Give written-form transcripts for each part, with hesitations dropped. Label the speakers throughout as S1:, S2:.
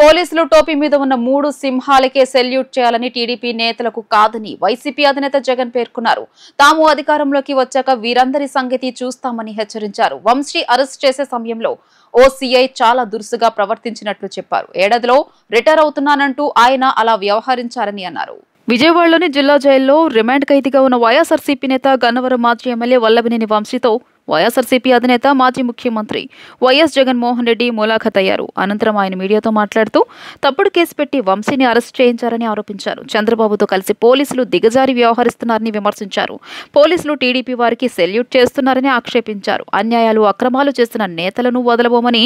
S1: పోలీసులు టోపీ మీద ఉన్న 3 సింహాలకే సెల్యూట్ చేయాలని టీడీపీ నేతలకు కాదని వైసీపీ అధినేత జగన్ పేర్కొన్నారు. తాము అధికారంలోకి వచ్చాక వీరందరి సంగతి చూస్తామని హెచ్చరించారు. వంశీ అరెస్ట్ చేసే సమయంలో ఓ సీఐ చాలా దురుసుగా ప్రవర్తించినట్లు చెప్పారు. ఏడాదిలో రిటైర్ అవుతున్నానంటూ ఆయన అలా వ్యవహరించారని అన్నారు. విజయవాడలోని జిల్లా జైల్లో రిమాండ్ ఖైదీగా ఉన్న వైఎస్ఆర్సీపీ నేత గన్నవరం మాజీ ఎమ్మెల్యే వల్లభనేని వంశీతో వైఎస్ఆర్సీపీ అధినేత మాజీ ముఖ్యమంత్రి వైఎస్ జగన్మోహన్ రెడ్డి ములాఖత్ అయ్యారు. అనంతరం ఆయన మీడియాతో మాట్లాడుతూ తప్పుడు కేసు పెట్టి వంశీని అరెస్ట్ చేయించారని ఆరోపించారు. చంద్రబాబుతో కలిసి పోలీసులు దిగజారి వ్యవహరిస్తున్నారని విమర్శించారు. పోలీసులు టీడీపీ వారికి సెల్యూట్ చేస్తున్నారని ఆక్షేపించారు. అన్యాయాలు అక్రమాలు చేస్తున్న నేతలను వదలబోమని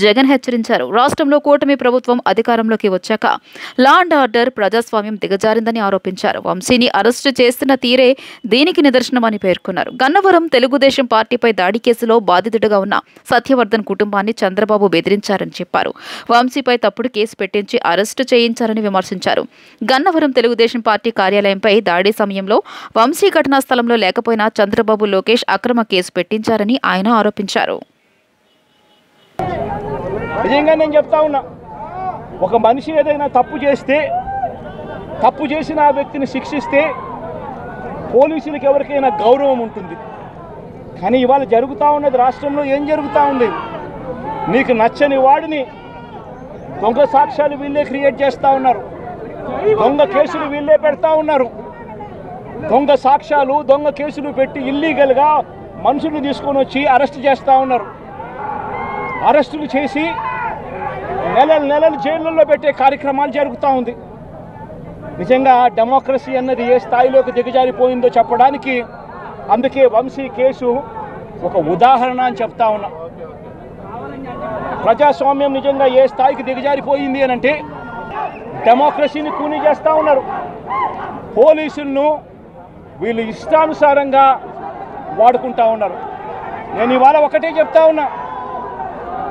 S1: జగన్ హెచ్చరించారు. రాష్ట్రంలో కూటమి ప్రభుత్వం అధికారంలోకి వచ్చాక లా అండ్ ఆర్డర్ ప్రజాస్వామ్యం దిగజారిందని ఆరోపించారు. వంశీని అరెస్టు చేస్తున్న తీరే దీనికి నిదర్శనమని పేర్కొన్నారు. గన్నవరం తెలుగుదేశం పార్టీ దాడి కేసులో బాధితుడిగా ఉన్న సత్యవర్ధన్ కుటుంబాన్ని చంద్రబాబు బెదిరించారని చెప్పారు. వంశీపై తప్పుడు కేసు పెట్టించి అరెస్టు చేయించారని విమర్శించారు. గన్నవరం తెలుగుదేశం పార్టీ కార్యాలయంపై దాడి సమయంలో వంశీ ఘటనా స్థలంలో లేకపోయినా చంద్రబాబు లోకేష్ అక్రమ కేసు పెట్టించారని ఆయన ఆరోపించారు.
S2: నిజంగా నేను చెప్తా ఉన్నా, ఒక మనిషి ఏదైనా తప్పు చేస్తే, తప్పు చేసిన ఆ వ్యక్తిని శిక్షిస్తే పోలీసులకు ఎవరికైనా గౌరవం ఉంటుంది. కానీ ఇవాళ జరుగుతూ ఉన్నది, రాష్ట్రంలో ఏం జరుగుతూ ఉంది, నీకు నచ్చని వాడిని దొంగ సాక్ష్యాలు వీళ్ళే క్రియేట్ చేస్తూ ఉన్నారు, దొంగ కేసులు వీళ్ళే పెడతా ఉన్నారు. దొంగ సాక్ష్యాలు దొంగ కేసులు పెట్టి ఇల్లీగల్గా మనుషుల్ని తీసుకొని వచ్చి అరెస్ట్ చేస్తూ ఉన్నారు. అరెస్టులు చేసి నెలలు జైళ్ళల్లో పెట్టే కార్యక్రమాలు జరుగుతూ ఉంది. నిజంగా డెమోక్రసీ అన్నది ఏ స్థాయిలోకి దిగజారిపోయిందో చెప్పడానికి అందుకే వంశీ కేసు ఒక ఉదాహరణ అని చెప్తా ఉన్నా. ప్రజాస్వామ్యం నిజంగా ఏ స్థాయికి దిగజారిపోయింది అని అంటే డెమోక్రసీని కూనీ చేస్తూ ఉన్నారు. పోలీసులను వీళ్ళు ఇష్టానుసారంగా వాడుకుంటా ఉన్నారు. నేను ఇవాళ ఒకటే చెప్తా ఉన్నా,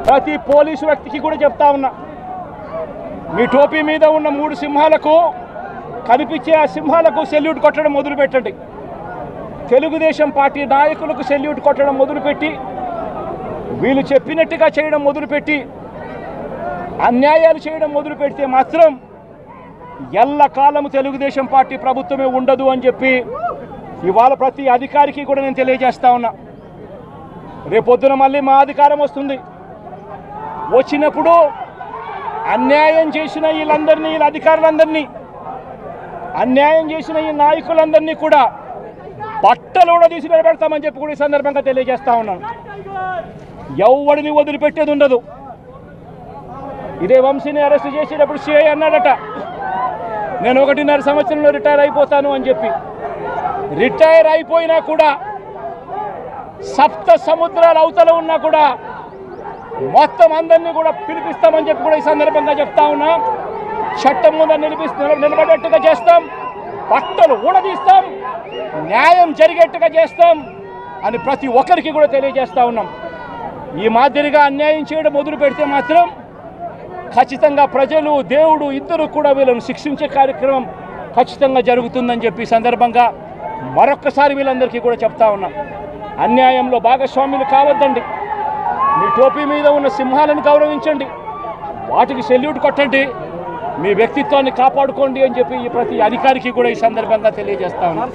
S2: ప్రతి పోలీసు వ్యక్తికి కూడా చెప్తా ఉన్నా, మీ టోపీ మీద ఉన్న 3 సింహాలకు కనిపించే ఆ సింహాలకు సెల్యూట్ కొట్టడం మొదలుపెట్టండి. తెలుగుదేశం పార్టీ నాయకులకు సెల్యూట్ కొట్టడం మొదలుపెట్టి, వీళ్ళు చెప్పినట్టుగా చేయడం మొదలుపెట్టి, అన్యాయాలు చేయడం మొదలు పెడితే మాత్రం ఎల్లకాలము తెలుగుదేశం పార్టీ ప్రభుత్వమే ఉండదు అని చెప్పి ఇవాళ ప్రతి అధికారికి కూడా నేను తెలియజేస్తా ఉన్నా. రేపొద్దున మళ్ళీ మా అధికారం వస్తుంది. వచ్చినప్పుడు అన్యాయం చేసిన వీళ్ళందరినీ, వీళ్ళ అధికారులందరినీ, అన్యాయం చేసిన ఈ నాయకులందరినీ కూడా బట్టలు కూడా తీసి నిలబెడతామని చెప్పి కూడా ఈ సందర్భంగా తెలియజేస్తా ఉన్నాను. ఎవడిని వదిలిపెట్టేది ఉండదు. ఇదే వంశీని అరెస్ట్ చేసేటప్పుడు సిఐ అన్నాడట, నేను 1.5 సంవత్సరంలో రిటైర్ అయిపోతాను అని చెప్పి. రిటైర్ అయిపోయినా కూడా, సప్త సముద్రాల అవతల ఉన్నా కూడా మొత్తం అందరినీ కూడా పిలిపిస్తామని చెప్పి కూడా ఈ సందర్భంగా చెప్తా ఉన్నా. చట్టం ముందు నిలబడేట్టుగా చేస్తాం, బట్టలు ఊడదీస్తాం, న్యాయం జరిగేట్టుగా చేస్తాం అని ప్రతి ఒక్కరికి కూడా తెలియజేస్తూ ఉన్నాం. ఈ మాదిరిగా అన్యాయం చేయడం మొదలు పెడితే మాత్రం ఖచ్చితంగా ప్రజలు, దేవుడు ఇద్దరు కూడా వీళ్ళను శిక్షించే కార్యక్రమం ఖచ్చితంగా జరుగుతుందని చెప్పి సందర్భంగా మరొక్కసారి వీళ్ళందరికీ కూడా చెప్తా ఉన్నాం. అన్యాయంలో భాగస్వాములు కావద్దండి. మీ టోపీ మీద ఉన్న సింహాలను గౌరవించండి, వాటికి సెల్యూట్ కొట్టండి, మీ వ్యక్తిత్వాన్ని కాపాడుకోండి అని చెప్పి ప్రతి అధికారికి కూడా ఈ సందర్భంగా తెలియజేస్తా ఉన్నాం.